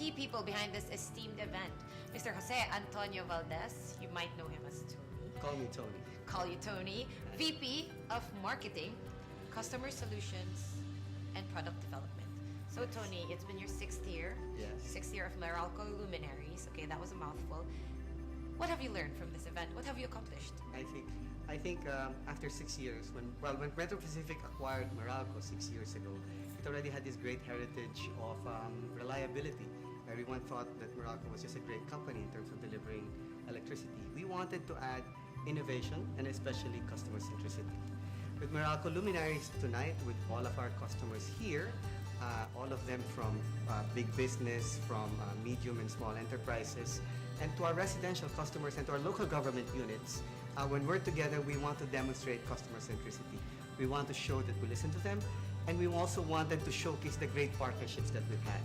key people behind this esteemed event. Mr. Jose Antonio Valdez, you might know him as Tony. Call me Tony. Call you Tony. VP of Marketing, Customer Solutions, and Product Development. So Tony, it's been your 6th year. Yes. 6th year of Meralco Luminaries. Okay, that was a mouthful. What have you learned from this event? What have you accomplished? I think after 6 years, when Metro Pacific acquired Meralco 6 years ago, it already had this great heritage of reliability. Everyone thought that Meralco was just a great company in terms of delivering electricity. We wanted to add innovation and especially customer centricity. With Meralco Luminaries tonight, with all of our customers here, all of them from big business, from medium and small enterprises, and to our residential customers and to our local government units, when we're together, we want to demonstrate customer centricity. We want to show that we listen to them, and we also wanted to showcase the great partnerships that we've had.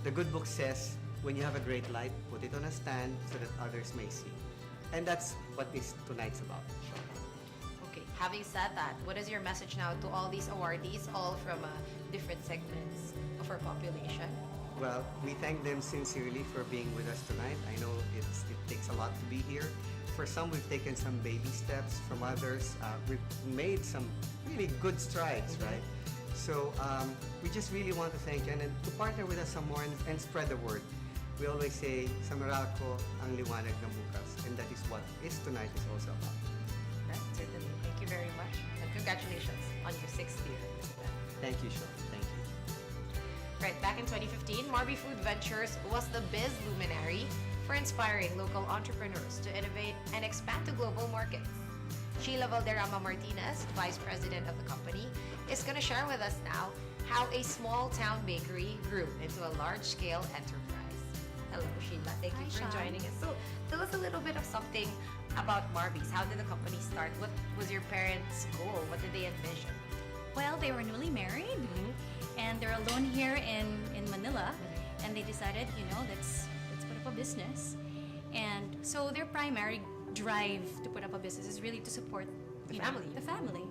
The good book says, when you have a great light, put it on a stand so that others may see. And that's what this tonight's about. Okay, having said that, what is your message now to all these awardees, all from different segments of our population? Well, we thank them sincerely for being with us tonight. I know it takes a lot to be here. For some, we've taken some baby steps. From others, we've made some really good strides, right? So we just really want to thank you and to partner with us some more and spread the word. We always say, sa Meralco, ang liwanag ng bukas. And that is what tonight is also about. Right, certainly. Thank you very much. And congratulations on your 6th year. Thank you, Sean. Thank you. Right, back in 2015, Marby Food Ventures was the biz luminary for inspiring local entrepreneurs to innovate and expand to global markets. Sheila Valderrama Martinez, Vice President of the company, is going to share with us now how a small town bakery grew into a large-scale enterprise. Hello, Sheila. Thank you for joining us. So, tell us a little bit of something about Marby's. How did the company start? What was your parents' goal? What did they envision? Well, they were newly married, and they're alone here in Manila, and they decided, let's put up a business. And so their primary drive to put up a business is really to support The family. The family.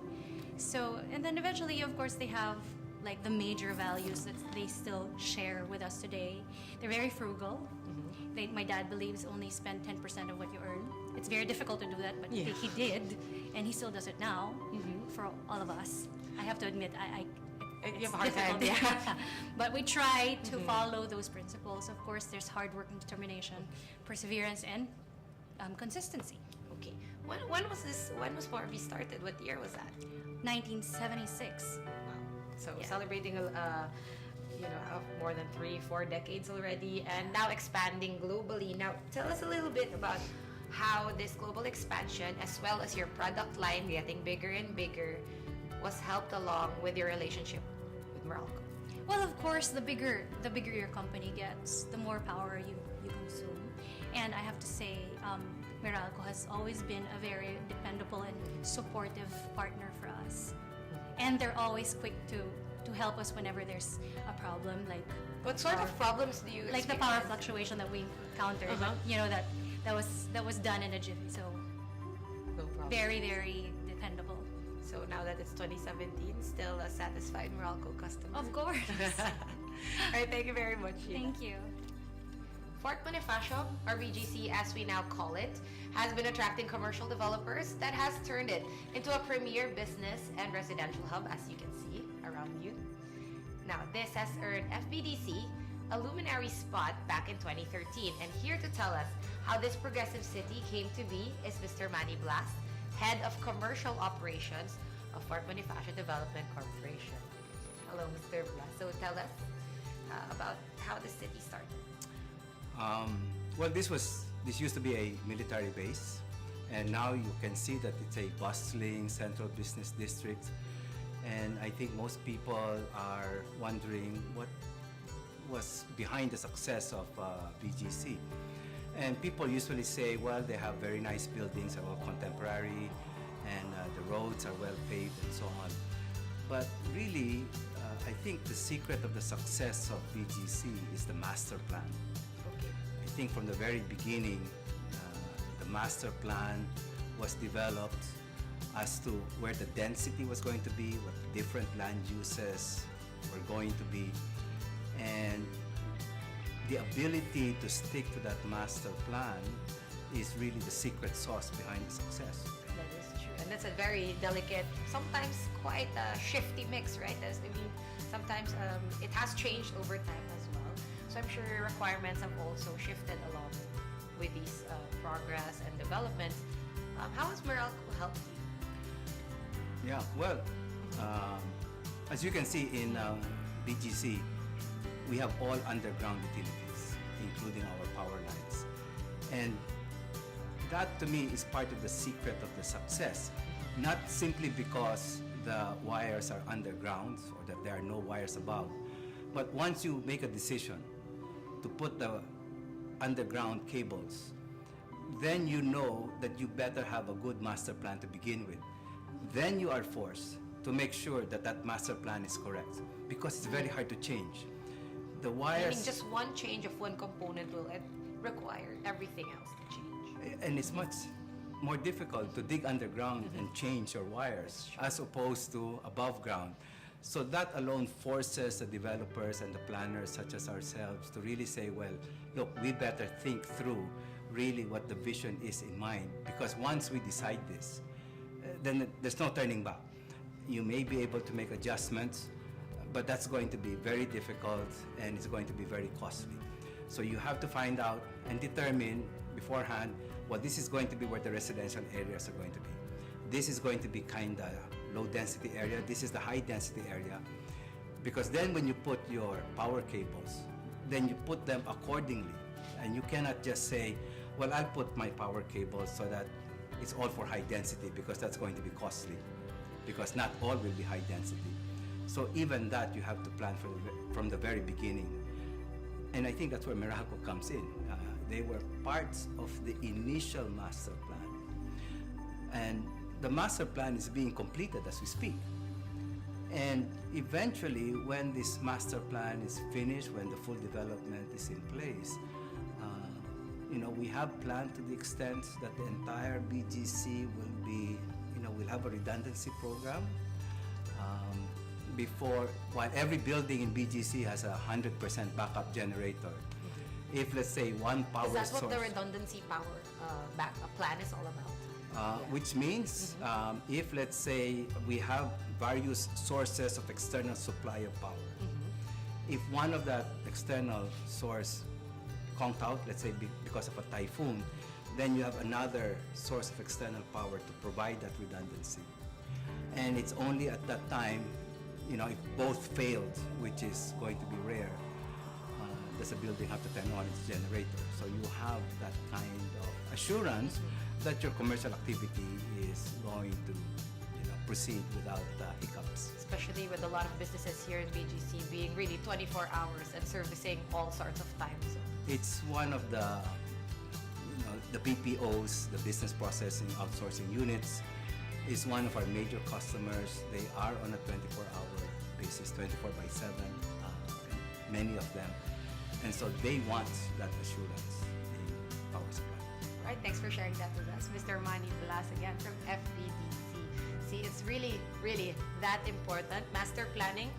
So, and then eventually, of course, they have like the major values that they still share with us today. They're very frugal. My dad believes only spend 10% of what you earn. It's very difficult to do that, but he did, and he still does it now for all of us. I have to admit, You have a hard time. difficult. But we try to follow those principles. Of course, there's hard work and determination, perseverance, and consistency. Okay. When was Marby started? What year was that? 1976. Wow. So Yeah. celebrating more than 3-4 decades already, and now expanding globally. Now, tell us a little bit about how this global expansion, as well as your product line getting bigger and bigger, was helped along with your relationship with Meralco. Well, of course, the bigger your company gets, the more power you consume. And I have to say, Meralco has always been a very dependable and supportive partner for us. And they're always quick to help us whenever there's a problem, like What sort of problems do you like the power experience? fluctuation that we encountered. Uh-huh. That was done in a jiffy. So No problem. very, very dependable. So now that it's 2017, still a satisfied Meralco customer. Of course. All right, thank you very much, Sheila. Thank you. Fort Bonifacio, or BGC as we now call it, has been attracting commercial developers that has turned it into a premier business and residential hub, as you can see around you. Now, this has earned FBDC a luminary spot back in 2013, and here to tell us how this progressive city came to be is Mr. Manny Blas, Head of Commercial Operations of Fort Bonifacio Development Corporation. Hello, Mr. Blas. So tell us about how the city started. Well, this used to be a military base, and now you can see that it's a bustling central business district. And I think most people are wondering what was behind the success of BGC. And people usually say, well, they have very nice buildings, are all contemporary, and the roads are well paved and so on. But really, I think the secret of the success of BGC is the master plan. I think from the very beginning, the master plan was developed as to where the density was going to be, what the different land uses were going to be. And the ability to stick to that master plan is really the secret sauce behind the success. That is true. And that's a very delicate, sometimes quite a shifty mix, right? Sometimes it has changed over time as well. So I'm sure your requirements have also shifted along with these progress and developments. How has Meralco helped you? Yeah, well, as you can see in BGC, we have all underground utilities, including our power lines. And that to me is part of the secret of the success, not simply because the wires are underground or that there are no wires above, but once you make a decision to put the underground cables, then you know that you better have a good master plan to begin with. Then you are forced to make sure that that master plan is correct, because it's very hard to change. The wires... Meaning just one change of one component will require everything else to change. And it's much more difficult to dig underground and change your wires as opposed to above ground. So that alone forces the developers and the planners such as ourselves to really say, well, look, we better think through really what the vision is in mind, because once we decide this, then there's no turning back. You may be able to make adjustments, but that's going to be very difficult and it's going to be very costly. So you have to find out and determine beforehand, well, this is going to be where the residential areas are going to be. This is going to be kind of low density area. This is the high density area. Because then when you put your power cables, then you put them accordingly. And you cannot just say, well, I'll put my power cables so that it's all for high density, because that's going to be costly, because not all will be high density. So even that you have to plan from the very beginning. And I think that's where Meralco comes in. They were parts of the initial master plan. And the master plan is being completed as we speak. And eventually, when this master plan is finished, when the full development is in place, we have planned to the extent that the entire BGC will be, we'll have a redundancy program. While every building in BGC has a 100% backup generator, if let's say one power source... Is that what the redundancy power backup plan is all about? Which means if let's say we have various sources of external supply of power, if one of that external source conked out, let's say because of a typhoon, then you have another source of external power to provide that redundancy. And it's only at that time, if both failed, which is going to be rare, does a building have to turn on its generator. So you have that kind of assurance that your commercial activity is going to proceed without hiccups. Especially with a lot of businesses here in BGC being really 24 hours and servicing all sorts of time zones. It's one of the BPOs, the business processing outsourcing units, is one of our major customers. They are on a 24-hour basis, 24/7, many of them. And so they want that assurance in power supply. All right, thanks for sharing that with us. Mr. Manny Blas again from FBDC. See, it's really, really that important. Master planning,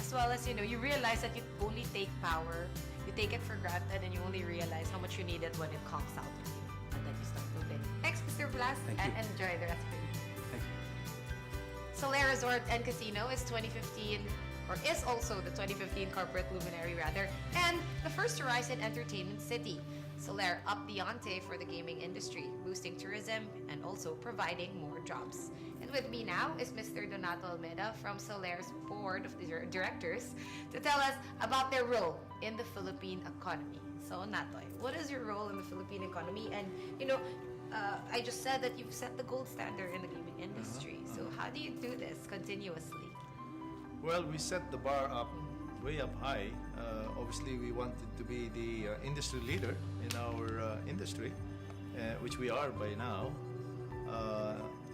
as well as, you realize that you only take power, you take it for granted, and you only realize how much you need it when it comes out of you. And then you start moving. Thanks, Mr. Blas, Thank and you. enjoy the rest of your evening. Thank you. Solaire Resort and Casino is 2015, or is also the 2015 corporate luminary rather, and the first Horizon Entertainment City. Solaire up the ante for the gaming industry, boosting tourism and also providing more jobs. And with me now is Mr. Donato Almeida from Solaire's board of directors to tell us about their role in the Philippine economy. So Natoy, what is your role in the Philippine economy? And I just said that you've set the gold standard in the gaming industry. So how do you do this continuously? Well, we set the bar up way up high. Obviously, we wanted to be the industry leader in our industry, which we are by now.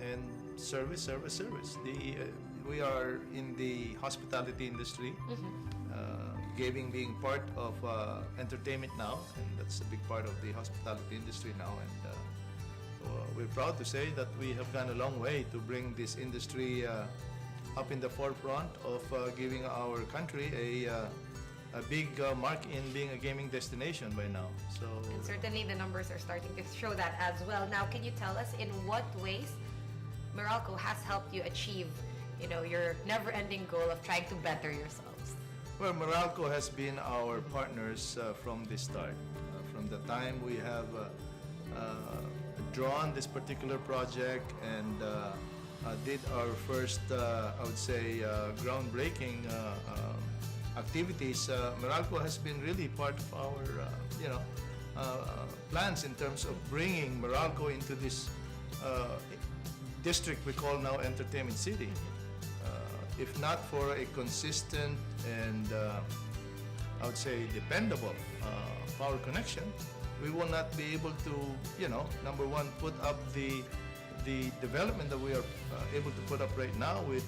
And service. We are in the hospitality industry, gaming being part of entertainment now, and that's a big part of the hospitality industry now. And we're proud to say that we have gone a long way to bring this industry up in the forefront of giving our country a big mark in being a gaming destination by now. So And certainly the numbers are starting to show that as well. Now, can you tell us in what ways Meralco has helped you achieve, your never-ending goal of trying to better yourselves? well, Meralco has been our partners from the start. From the time we have drawn this particular project and did our first, I would say, groundbreaking activities, Meralco has been really part of our, plans in terms of bringing Meralco into this district we call now Entertainment City. If not for a consistent and I would say dependable power connection, we will not be able to, number one, put up the development that we are able to put up right now with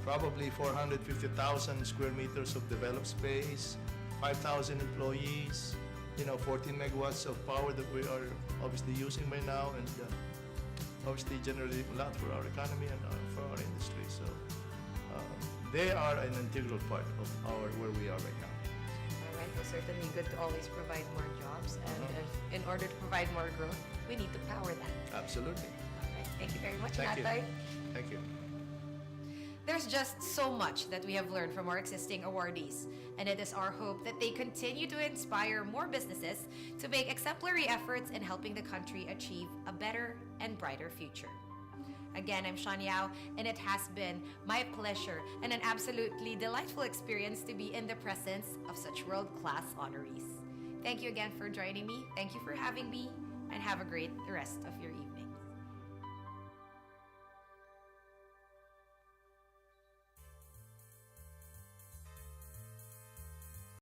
probably 450,000 square meters of developed space, 5,000 employees, 14 megawatts of power that we are obviously using by now, and obviously generating a lot for our economy and for our industry. So they are an integral part of where we are right now. All right, well, certainly good to always provide more jobs, and in order to provide more growth, we need to power that. Absolutely. All right, thank you very much, Thank you. Natay. Thank you. There's just so much that we have learned from our existing awardees, and it is our hope that they continue to inspire more businesses to make exemplary efforts in helping the country achieve a better and brighter future. Again, I'm Sean Yao, and it has been my pleasure and an absolutely delightful experience to be in the presence of such world-class honorees. Thank you again for joining me. Thank you for having me, and have a great rest of your evening.